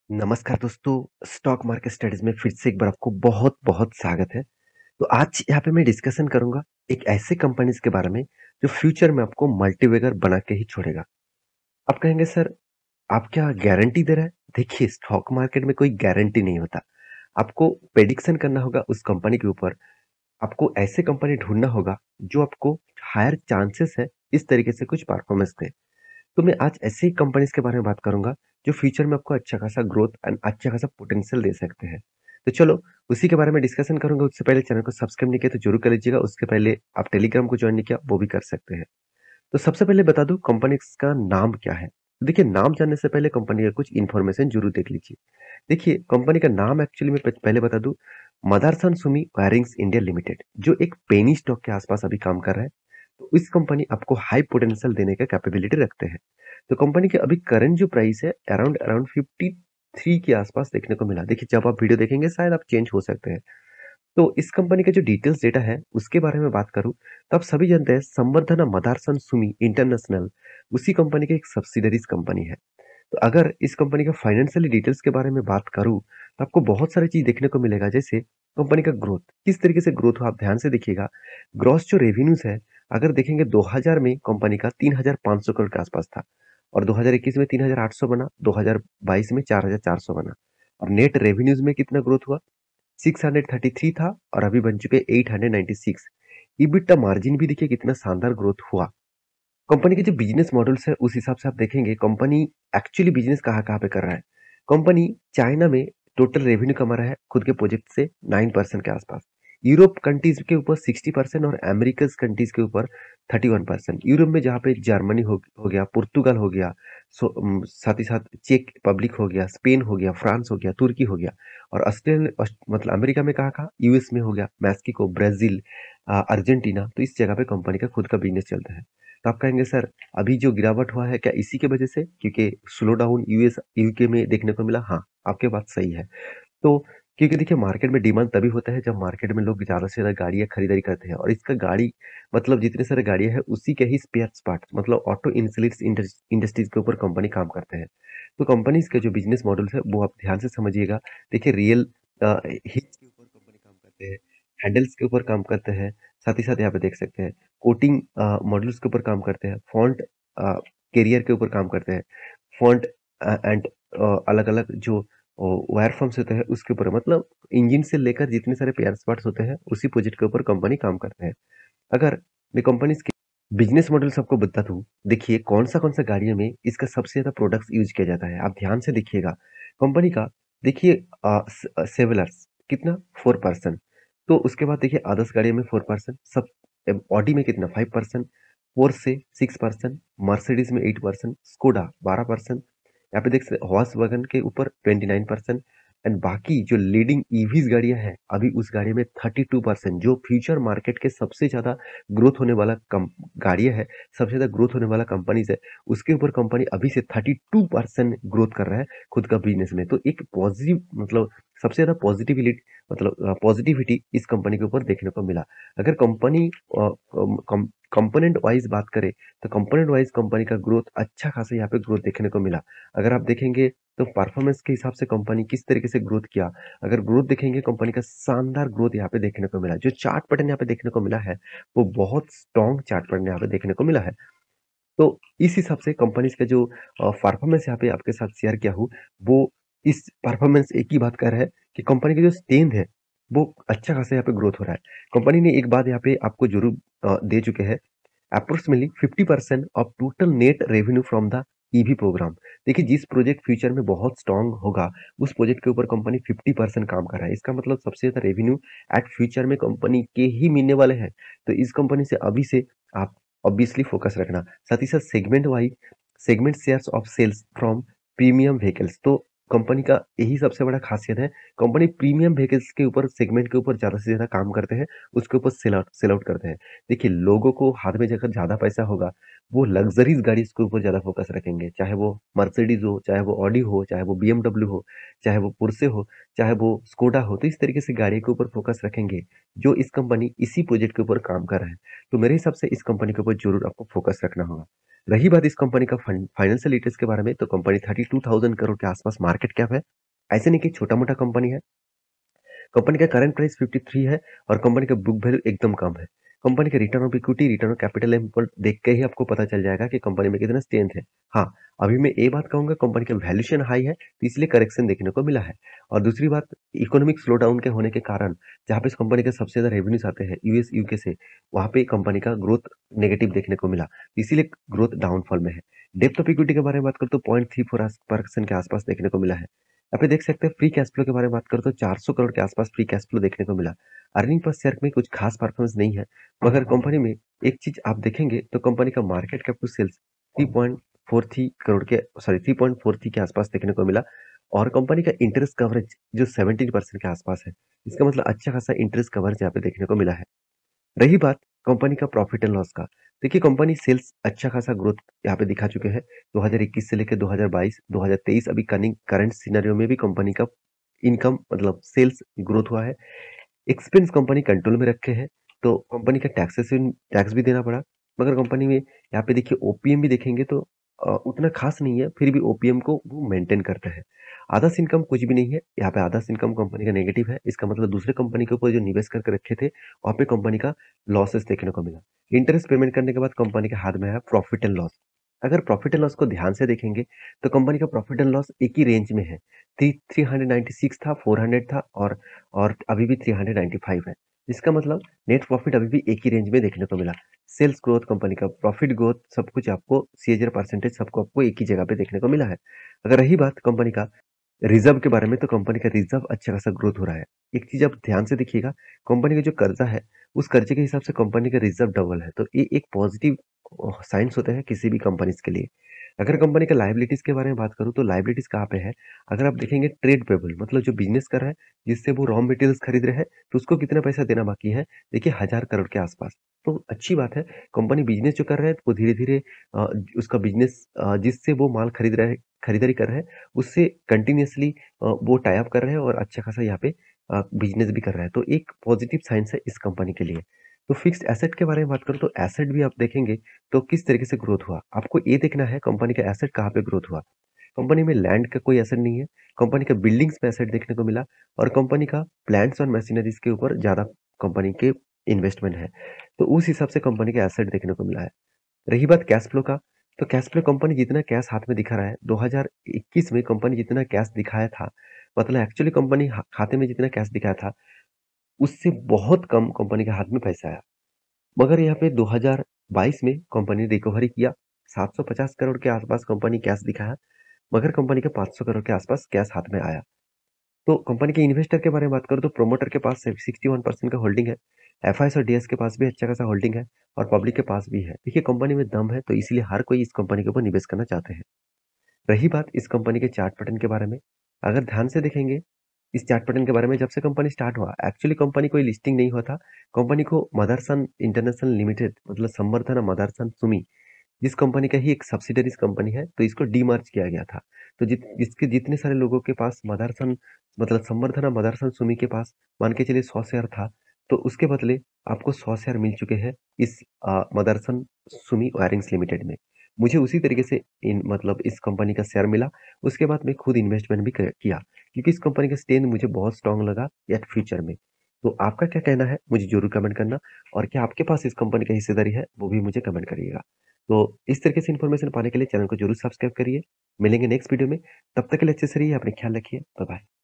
नमस्कार दोस्तों, stock market studies में फिर से एक बार आपको बहुत-बहुत स्वागत है। तो आज यहाँ पे मैं डिस्कशन करूँगा एक ऐसे कंपनीज़ के बारे में जो फ्यूचर में आपको मल्टीबैगर बना के ही छोड़ेगा। आप कहेंगे सर, आप क्या गारंटी दे रहे हैं? देखिए, स्टॉक मार्केट में कोई गारंटी नहीं होता। आपको प्रेडिक्शन करना होगा उस कंपनी के ऊपर। आपको ऐसे कंपनी ढूँढना होगा जो आपको हायर चांसेस है इस तरीके से कुछ परफॉर्मेंस दे। तो मैं आज ऐसी कंपनीज के बारे में बात करूंगा जो फ्यूचर में आपको अच्छा खासा ग्रोथ एंड अच्छा खासा पोटेंशियल दे सकते हैं। तो चलो उसी के बारे में डिस्कशन करूंगा। उससे पहले चैनल को सब्सक्राइब नहीं किया तो जरूर कर लीजिएगा। उसके पहले आप टेलीग्राम को ज्वाइन नहीं किया वो भी कर सकते हैं। तो सबसे पहले बता दूं कंपनी का नाम क्या है। तो देखिए, नाम जानने से पहले कंपनी का कुछ इन्फॉर्मेशन जरूर देख लीजिए। देखिए, कंपनी का नाम एक्चुअली मैं पहले बता दूं, Motherson Sumi Wirings India Limited, जो एक पेनी स्टॉक के आसपास अभी काम कर रहा है। तो इस कंपनी आपको हाई पोटेंशियल देने का कैपेबिलिटी रखते हैं। तो कंपनी के अभी करंट जो प्राइस है अराउंड अराउंड 53 के आसपास देखने को मिला। देखिए, जब आप वीडियो देखेंगे शायद आप चेंज हो सकते हैं। तो इस कंपनी का जो डिटेल्स डेटा है उसके बारे में बात करूं तो आप सभी जानते हैं संवर्धना मदारसन सुमी इंटरनेशनल उसी कंपनी की एक सब्सिडरीज कंपनी है। तो अगर इस कंपनी का फाइनेंशियली डिटेल्स के बारे में बात करूं तो आपको बहुत सारी चीज देखने को मिलेगा। जैसे कंपनी का ग्रोथ किस तरीके से ग्रोथ हो, आप ध्यान से देखिएगा। ग्रॉस जो रेवेन्यूज है, अगर देखेंगे 2000 में कंपनी का 3500 करोड़ के आसपास था और 2021 में 3800 बना, 2022 में 4400 बना। और नेट रेवेन्यूज में कितना ग्रोथ हुआ, 633 था और अभी बन चुके 896। इबिटा मार्जिन भी देखिए कितना शानदार ग्रोथ हुआ। कंपनी के जो बिजनेस मॉडल्स है उस हिसाब से आप देखेंगे कंपनी एक्चुअली बिजनेस कहाँ कहाँ पे कर रहा है। कंपनी चाइना में टोटल रेवेन्यू कमा रहा है खुद के प्रोजेक्ट से 9% के आसपास। यूरोप कंट्रीज के ऊपर 60% और अमेरिकन कंट्रीज के ऊपर 31%। यूरोप में जहाँ पे जर्मनी हो गया, पुर्तगाल हो गया, साथ ही साथ चेक रिपब्लिक हो गया, स्पेन हो गया, फ्रांस हो गया, तुर्की हो गया। और ऑस्ट्रेलिया मतलब अमेरिका में कहाँ कहाँ, यूएस में हो गया, मैक्सिको, ब्राजील, अर्जेंटीना। तो इस जगह पे कंपनी का खुद का बिजनेस चलता है। तो आप कहेंगे सर, अभी जो गिरावट हुआ है क्या इसी की वजह से, क्योंकि स्लो डाउन यूएस यूके में देखने को मिला? हाँ, आपके बात सही है। तो क्योंकि देखिए, मार्केट में डिमांड तभी होता है जब मार्केट में लोग ज्यादा से ज्यादा गाड़ियां खरीदारी करते हैं। और इसका गाड़ी मतलब जितने सारे गाड़ियां हैं उसी के ही स्पेयर पार्ट मतलब ऑटो इंसुलेट्स इंडस्ट्रीज के ऊपर कंपनी काम करते हैं। तो कंपनीज के जो बिजनेस मॉडल्स है वो आप ध्यान से समझिएगा। देखिए, रियल हिल्स के ऊपर कंपनी काम करते हैं, हैंडल्स के ऊपर काम करते हैं। साथ ही साथ यहाँ पे देख सकते हैं कोटिंग मॉडल्स के ऊपर काम करते हैं, फॉन्ट कैरियर के ऊपर काम करते हैं, फॉन्ट एंड अलग अलग जो वायर फॉर्म्स होते हैं उसके ऊपर, मतलब इंजन से लेकर जितने सारे पेयर पार्ट्स होते हैं उसी प्रोजेक्ट के ऊपर कंपनी काम करते हैं। अगर मैं कंपनी के बिजनेस मॉडल सबको बता दूं, देखिए कौन सा गाड़ियों में इसका सबसे ज्यादा प्रोडक्ट्स यूज किया जाता है, आप ध्यान से देखिएगा कंपनी का। देखिए, सेवलर्स कितना, 4%। तो उसके बाद देखिए अदर्स गाड़ियों में 4%, सब ऑडी में कितना, 5%, फोर से 6%, मर्सिडीज में 8%, स्कोडा 12%। यहाँ पे देख सकते हॉर्स वैगन के ऊपर 29%। एंड बाकी जो लीडिंग ईवीज गाड़ियां हैं अभी उस गाड़ी में 32%, जो फ्यूचर मार्केट के सबसे ज्यादा ग्रोथ होने वाला गाड़ियां है, सबसे ज्यादा ग्रोथ होने वाला कंपनीज है, उसके ऊपर कंपनी अभी से 32% ग्रोथ कर रहा है खुद का बिजनेस में। तो एक पॉजिटिव मतलब सबसे ज्यादा पॉजिटिविटी मतलब पॉजिटिविटी इस कंपनी के ऊपर देखने को मिला। अगर कंपनी कंपोनेंट वाइज बात करें तो कंपोनेंट वाइज कंपनी का ग्रोथ अच्छा खासा यहाँ पे ग्रोथ देखने को मिला। अगर आप देखेंगे तो परफॉर्मेंस के हिसाब से कंपनी किस तरीके से ग्रोथ किया, अगर ग्रोथ देखेंगे कंपनी का शानदार ग्रोथ यहाँ पे देखने को मिला। जो चार्ट पैटर्न यहाँ पे देखने को मिला है वो बहुत स्ट्रॉन्ग चार्ट पैटर्न यहाँ पे देखने को मिला है। तो इस हिसाब से कंपनीज का जो परफॉर्मेंस यहाँ पे आपके साथ शेयर किया हूँ, वो इस परफॉर्मेंस एक ही बात कर रहा है कि कंपनी की जो स्ट्रेंथ है वो अच्छा खासा यहाँ पे ग्रोथ हो रहा है। कंपनी ने एक बात यहाँ पे आपको जरूर दे चुके हैं, approximately 50% of total net revenue from the EV programme. देखिए, जिस प्रोजेक्ट फ्यूचर में बहुत स्ट्रांग होगा उस प्रोजेक्ट के ऊपर कंपनी 50% काम कर रहा है। इसका मतलब सबसे ज्यादा रेवेन्यू एट फ्यूचर में कंपनी के ही मिलने वाले हैं। तो इस कंपनी से अभी से आप ऑब्वियसली फोकस रखना। साथ ही साथ segment wise segment shares of sales from premium vehicles, तो कंपनी का यही सबसे बड़ा खासियत है। कंपनी प्रीमियम व्हीकल्स के ऊपर सेगमेंट के ऊपर ज्यादा से ज्यादा काम करते हैं, उसके ऊपर सेल आउट करते हैं। देखिए, लोगों को हाथ में जाकर ज्यादा पैसा होगा वो लग्जरीज गाड़ी के ऊपर ज्यादा फोकस रखेंगे, चाहे वो मर्सिडीज हो, चाहे वो ऑडी हो, चाहे वो बीएमडब्ल्यू हो, चाहे वो पुरसे हो, चाहे वो स्कोडा हो। तो इस तरीके से गाड़ी के ऊपर फोकस रखेंगे जो इस कंपनी इसी प्रोजेक्ट के ऊपर काम कर रहा है। तो मेरे हिसाब से इस कंपनी के ऊपर जरूर आपको फोकस रखना होगा। रही बात इस कंपनी का फाइनेंशियल डिटेल्स के बारे में, तो कंपनी 32,000 करोड़ के आसपास मार्केट कैप है। ऐसे नहीं कि छोटा-मोटा कंपनी है। कंपनी का करंट प्राइस 53 है और कंपनी का बुक वैल्यू एकदम कम है। कंपनी का return of equity, return of capital employed देख के ही आपको पता चल जाएगा कि कंपनी में कितना स्ट्रेंथ है। हाँ, अभी मैं ये बात कहूँगा कंपनी का वैल्यूएशन हाई है, तो इसलिए करेक्शन देखने को मिला है। और दूसरी बात इकोनॉमिक स्लो डाउन के होने के कारण जहाँ पे इस कंपनी के सबसे ज़्यादा रेवेन्यूज़ आते हैं यूएस, यूके से, वहाँ पे कंपनी का ग्रोथ नेगेटिव देखने को मिला। इसीलिए ग्रोथ डाउनफॉल में है। डेप्थ ऑफ इक्विटी के बारे में बात करूँ तो 0.34% के आसपास देखने को मिला है। यहाँ पे देख सकते हैं फ्री कैश फ्लो के बारे में बात करें तो 400 करोड़ के आसपास फ्री कैश फ्लो देखने को मिला। अर्निंग पर शेयर में कुछ खास परफॉर्मेंस नहीं है, मगर कंपनी में एक चीज आप देखेंगे तो कंपनी का मार्केट कैप टू सेल्स 3.43 के आसपास देखने को मिला और कंपनी का इंटरेस्ट कवरेज जो 17% के आसपास है। इसका मतलब अच्छा खासा इंटरेस्ट कवरेज यहाँ पे देखने को मिला है। रही बात कंपनी का प्रॉफिट एंड लॉस का, देखिए कंपनी सेल्स अच्छा खासा ग्रोथ यहाँ पे दिखा चुके हैं। 2021 से लेकर 2022, 2023 अभी करंट सिनेरियो में भी कंपनी का इनकम मतलब सेल्स ग्रोथ हुआ है। एक्सपेंस कंपनी कंट्रोल में रखे हैं, तो कंपनी का टैक्सेशन टैक्स भी देना पड़ा, मगर कंपनी में यहाँ पे देखिए ओपीएम भी देखेंगे तो उतना खास नहीं है, फिर भी ओपीएम को वो मेंटेन करते हैं। अदर्स इनकम कुछ भी नहीं है, यहाँ पे अदर्स इनकम कंपनी का नेगेटिव है। इसका मतलब दूसरे कंपनी के ऊपर जो निवेश करके रखे थे वहाँ पे कंपनी का लॉसेस देखने को मिला। इंटरेस्ट पेमेंट करने के बाद कंपनी के हाथ में है प्रॉफिट एंड लॉस। अगर प्रॉफिट एंड लॉस को ध्यान से देखेंगे तो कंपनी का प्रॉफिट एंड लॉस एक ही रेंज में है। 396 था, 400 था और अभी भी 395 है। इसका मतलब नेट प्रॉफिट अभी भी एक ही रेंज में देखने को मिला। सेल्स ग्रोथ, कंपनी का प्रॉफिट ग्रोथ, सब कुछ आपको सीएजीआर परसेंटेज सबको आपको एक ही जगह पे देखने को मिला है। अगर रही बात कंपनी का रिजर्व के बारे में, तो कंपनी का रिजर्व अच्छा खासा ग्रोथ हो रहा है। एक चीज आप ध्यान से देखिएगा, कंपनी का जो कर्जा है उस कर्जे के हिसाब से कंपनी का रिजर्व डबल है, तो ये एक पॉजिटिव साइंस होते हैं किसी भी कंपनीज के लिए। अगर कंपनी का लायबिलिटीज के बारे में बात करूँ तो लायबिलिटीज कहाँ पे है, अगर आप देखेंगे ट्रेड पेबल मतलब जो बिजनेस कर रहा है जिससे वो रॉ मटेरियल्स खरीद रहे हैं, तो उसको कितना पैसा देना बाकी है, देखिए 1000 करोड़ के आसपास। तो अच्छी बात है, कंपनी बिजनेस जो कर रहा है वो धीरे धीरे उसका बिजनेस जिससे वो माल खरीद रहा है, खरीदारी कर रहे हैं, उससे कंटिन्यूअसली वो टाई अप कर रहे हैं और अच्छा खासा यहाँ पे बिजनेस भी कर रहा है। तो एक पॉजिटिव साइंस है इस कंपनी के लिए। तो फिक्स्ड एसेट के बारे में बात करूँ तो एसेट भी आप देखेंगे तो किस तरीके से ग्रोथ हुआ। आपको ये देखना है कंपनी का एसेट कहाँ पे ग्रोथ हुआ। कंपनी में लैंड का कोई एसेट नहीं है, कंपनी का बिल्डिंग्स में एसेट देखने को मिला और कंपनी का प्लांट्स और मशीनरीज के ऊपर ज़्यादा कंपनी के इन्वेस्टमेंट है। तो उस हिसाब से कंपनी का एसेट देखने को मिला है। रही बात कैश फ्लो का, तो कैश फ्लो कंपनी जितना कैश हाथ में दिखा रहा है, 2021 में कंपनी जितना कैश दिखाया था, मतलब एक्चुअली कंपनी खाते में जितना कैश दिखाया था, उससे बहुत कम कंपनी के हाथ में पैसा आया। मगर यहाँ पे 2022 में कंपनी ने रिकवरी किया, 750 करोड़ के आसपास कंपनी कैश दिखाया, मगर कंपनी के 500 करोड़ के आसपास कैश हाथ में आया। तो कंपनी के इन्वेस्टर के बारे में बात करूँ तो प्रोमोटर के पास 61% का होल्डिंग है, एफआईएस और डीएस के पास भी अच्छा खासा होल्डिंग है और पब्लिक के पास भी है। देखिए कंपनी में दम है, तो इसीलिए हर कोई इस कंपनी के ऊपर निवेश करना चाहते हैं। रही बात इस कंपनी के चार्ट पैटर्न के बारे में, अगर ध्यान से देखेंगे इस चार्ट पैटर्न के बारे में, जब से कंपनी स्टार्ट हुआ एक्चुअली कंपनी कोई लिस्टिंग नहीं हुआ था। कंपनी को मदरसन इंटरनेशनल लिमिटेड मतलब संवर्धना मदरसन सुमी जिस कंपनी का ही एक सब्सिडरीज कंपनी है, तो इसको डीमर्ज किया गया था। तो जिसके जितने सारे लोगों के पास मदरसन मतलब संवर्धना मदरसन सुमी के पास मान के चलिए 100 शेयर था, तो उसके बदले आपको 100 शेयर मिल चुके हैं इस मदरसन सुमी वायरिंग्स लिमिटेड में। मुझे उसी तरीके से इन मतलब इस कंपनी का शेयर मिला। उसके बाद मैं खुद इन्वेस्टमेंट भी किया क्योंकि इस कंपनी का स्टैंड मुझे बहुत स्ट्रांग लगा एट फ्यूचर में। तो आपका क्या कहना है मुझे जरूर कमेंट करना, और क्या आपके पास इस कंपनी का हिस्सेदारी है वो भी मुझे कमेंट करिएगा। तो इस तरीके से इन्फॉर्मेशन पाने के लिए चैनल को जरूर सब्सक्राइब करिए। मिलेंगे नेक्स्ट वीडियो में, तब तक के लिए अच्छे से रहिए, अपने ख्याल रखिए। Bye bye.